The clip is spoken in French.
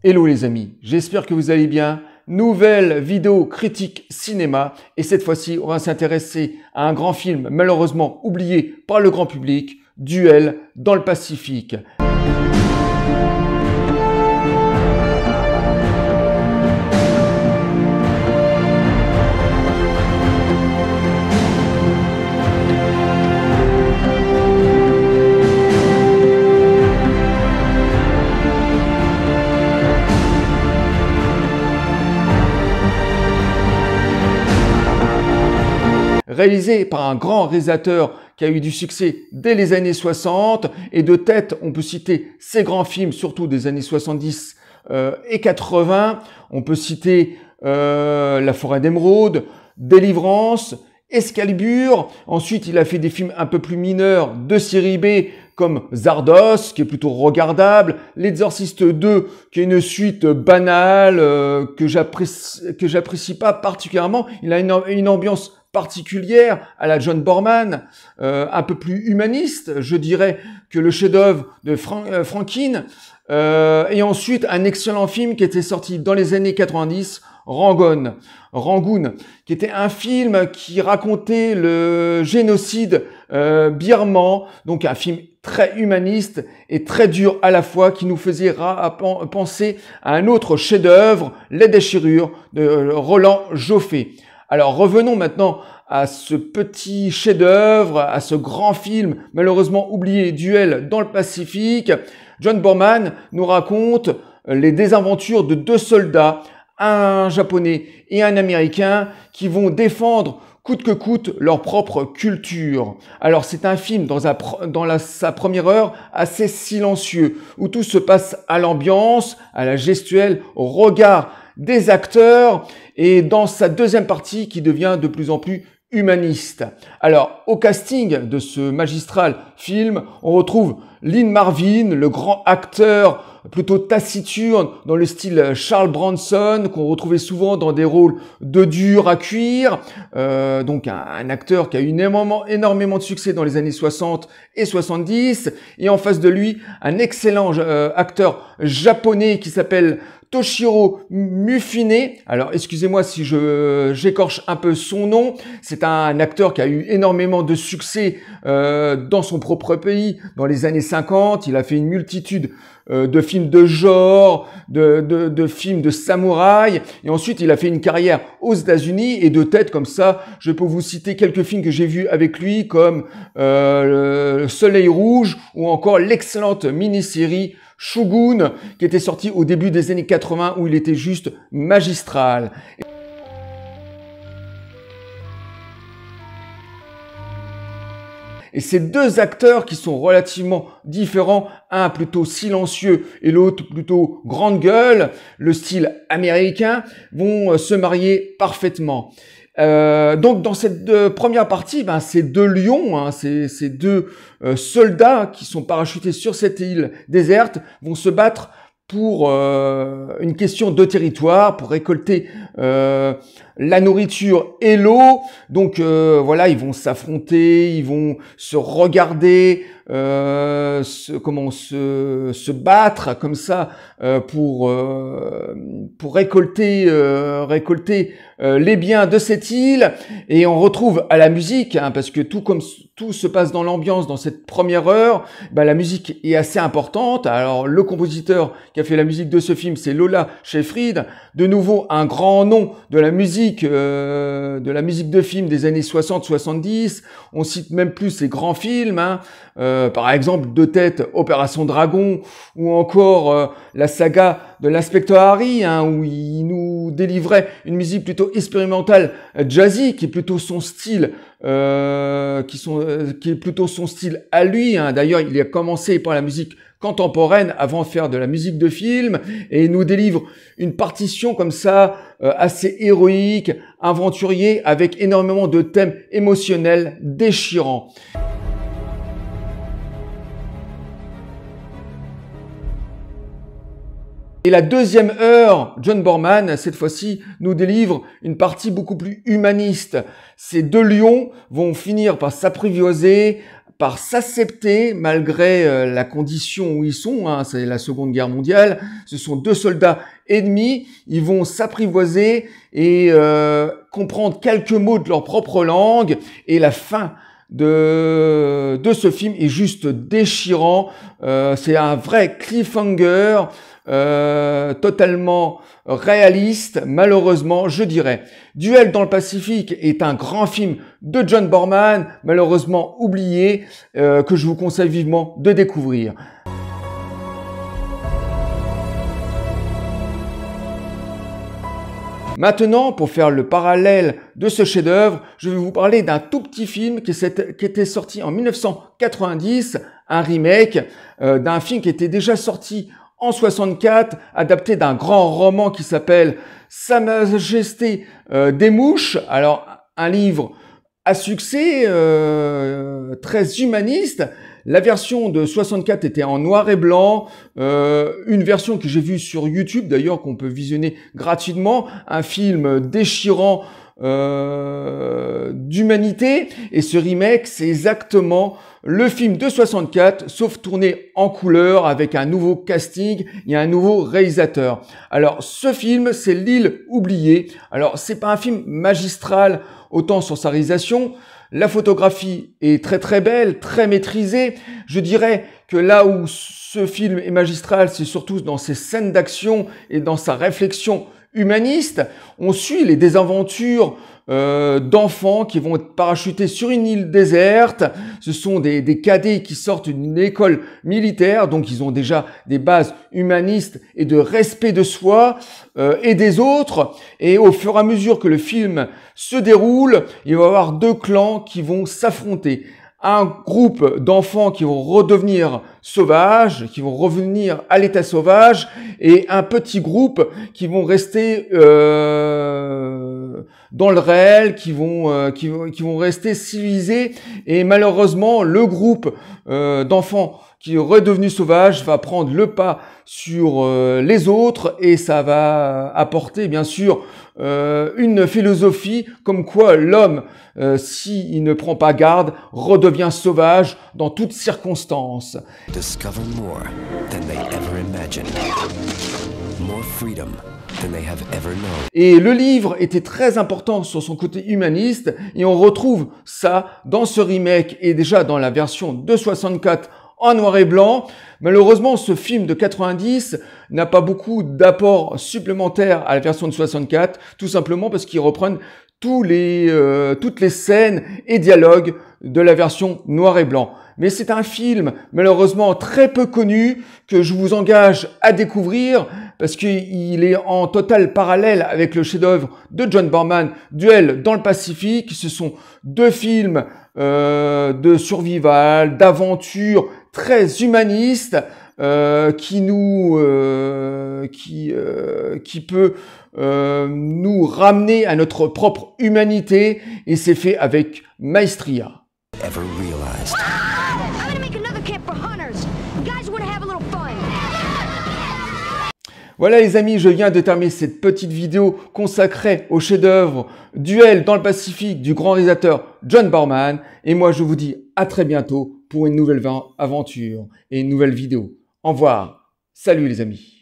Hello les amis, j'espère que vous allez bien. Nouvelle vidéo critique cinéma et cette fois-ci on va s'intéresser à un grand film malheureusement oublié par le grand public, Duel dans le Pacifique. Réalisé par un grand réalisateur qui a eu du succès dès les années 60 et de tête on peut citer ses grands films surtout des années 70 et 80. On peut citer La Forêt d'Émeraude, Délivrance, Excalibur. Ensuite il a fait des films un peu plus mineurs de série B comme Zardos qui est plutôt regardable, L'Exorciste 2 qui est une suite banale que j'apprécie pas particulièrement. Il a une ambiance particulière à la John Borman, un peu plus humaniste, je dirais, que le chef-d'œuvre de Franquin. Et ensuite, un excellent film qui était sorti dans les années 90, Rangoon, qui était un film qui racontait le génocide birman, donc un film très humaniste et très dur à la fois, qui nous faisait penser à un autre chef-d'œuvre, Les Déchirures, de Roland Joffé. Alors revenons maintenant à ce petit chef-d'œuvre, à ce grand film malheureusement oublié, Duel dans le Pacifique. John Borman nous raconte les désaventures de deux soldats, un japonais et un américain, qui vont défendre coûte que coûte leur propre culture. Alors c'est un film dans sa première heure assez silencieux, où tout se passe à l'ambiance, à la gestuelle, au regard des acteurs, et dans sa deuxième partie qui devient de plus en plus humaniste. Alors, au casting de ce magistral film, on retrouve Lee Marvin, le grand acteur plutôt taciturne dans le style Charles Bronson, qu'on retrouvait souvent dans des rôles de dur à cuire. Donc un acteur qui a eu énormément de succès dans les années 60 et 70. Et en face de lui, un excellent acteur japonais qui s'appelle Toshiro Mifune. Alors, excusez-moi si j'écorche un peu son nom. C'est un acteur qui a eu énormément de succès dans son propre pays dans les années 50. Il a fait une multitude de films de genre, de films de samouraï. Et ensuite, il a fait une carrière aux États-Unis. Et de tête, comme ça, je peux vous citer quelques films que j'ai vus avec lui, comme Le Soleil Rouge ou encore l'excellente mini-série Shogun, qui était sorti au début des années 80, où il était juste magistral. Et ces deux acteurs qui sont relativement différents, un plutôt silencieux et l'autre plutôt grande gueule, le style américain, vont se marier parfaitement. Donc dans cette première partie, ces deux lions, ces deux soldats qui sont parachutés sur cette île déserte vont se battre pour une question de territoire, pour récolter la nourriture et l'eau. Donc voilà, ils vont s'affronter, ils vont se regarder, se battre comme ça pour récolter les biens de cette île. Et on retrouve à la musique, parce que tout se passe dans l'ambiance dans cette première heure, la musique est assez importante. Alors le compositeur qui a fait la musique de ce film, c'est Lola Sheffield, de nouveau un grand nom de la musique de film des années 60-70. On cite même plus ces grands films, par exemple de tête Opération Dragon, ou encore la saga de l'inspecteur Harry, où il nous délivrait une musique plutôt expérimentale, jazzy, qui est plutôt son style, qui est plutôt son style à lui. D'ailleurs, il a commencé par la musique contemporaine avant de faire de la musique de film, et il nous délivre une partition comme ça assez héroïque, aventurier, avec énormément de thèmes émotionnels déchirants. Et la deuxième heure, John Borman, cette fois-ci, nous délivre une partie beaucoup plus humaniste. Ces deux lions vont finir par s'apprivoiser, par s'accepter malgré la condition où ils sont, hein, c'est la Seconde Guerre mondiale, ce sont deux soldats ennemis, ils vont s'apprivoiser et comprendre quelques mots de leur propre langue, et la fin de ce film est juste déchirant, c'est un vrai cliffhanger, totalement réaliste, malheureusement, je dirais. Duel dans le Pacifique est un grand film de John Boorman, malheureusement oublié, que je vous conseille vivement de découvrir. Maintenant, pour faire le parallèle de ce chef-d'œuvre, je vais vous parler d'un tout petit film qui était sorti en 1990, un remake d'un film qui était déjà sorti en 64, adapté d'un grand roman qui s'appelle Sa Majesté des Mouches. Alors, un livre à succès, très humaniste. La version de 64 était en noir et blanc, une version que j'ai vue sur YouTube d'ailleurs, qu'on peut visionner gratuitement, un film déchirant d'humanité, et ce remake c'est exactement le film de 64, sauf tourné en couleur avec un nouveau casting et un nouveau réalisateur. Alors ce film c'est L'île oubliée. Alors c'est pas un film magistral autant sur sa réalisation. La photographie est très très belle, très maîtrisée. Je dirais que là où ce film est magistral, c'est surtout dans ses scènes d'action et dans sa réflexion humaniste. On suit les désaventures d'enfants qui vont être parachutés sur une île déserte. Ce sont des cadets qui sortent d'une école militaire, donc ils ont déjà des bases humanistes et de respect de soi et des autres. Et au fur et à mesure que le film se déroule, il va y avoir deux clans qui vont s'affronter. Un groupe d'enfants qui vont redevenir sauvages, qui vont revenir à l'état sauvage, et un petit groupe qui vont rester dans le réel, qui vont rester civilisés. Et malheureusement, le groupe d'enfants qui est redevenu sauvage va prendre le pas sur les autres, et ça va apporter bien sûr une philosophie comme quoi l'homme, s'il ne prend pas garde, redevient sauvage dans toutes circonstances. Discover more than they ever imagined. More freedom than they have ever known. Et le livre était très important sur son côté humaniste, et on retrouve ça dans ce remake et déjà dans la version de 64 en noir et blanc. Malheureusement, ce film de 90 n'a pas beaucoup d'apports supplémentaires à la version de 64, tout simplement parce qu'ils reprennent toutes les scènes et dialogues de la version noir et blanc. Mais c'est un film malheureusement très peu connu que je vous engage à découvrir parce qu'il est en total parallèle avec le chef-d'œuvre de John Boorman, Duel dans le Pacifique. Ce sont deux films de survival, d'aventure très humanistes qui peut nous ramener à notre propre humanité, et c'est fait avec maestria. Ever realized. I'm gonna make another camp for hunters. You guys wanna have a little fun? Voilà les amis, je viens de terminer cette petite vidéo consacrée au chef-d'œuvre Duel dans le Pacifique du grand réalisateur John Boorman, et moi je vous dis à très bientôt pour une nouvelle aventure et une nouvelle vidéo. Au revoir. Salut les amis.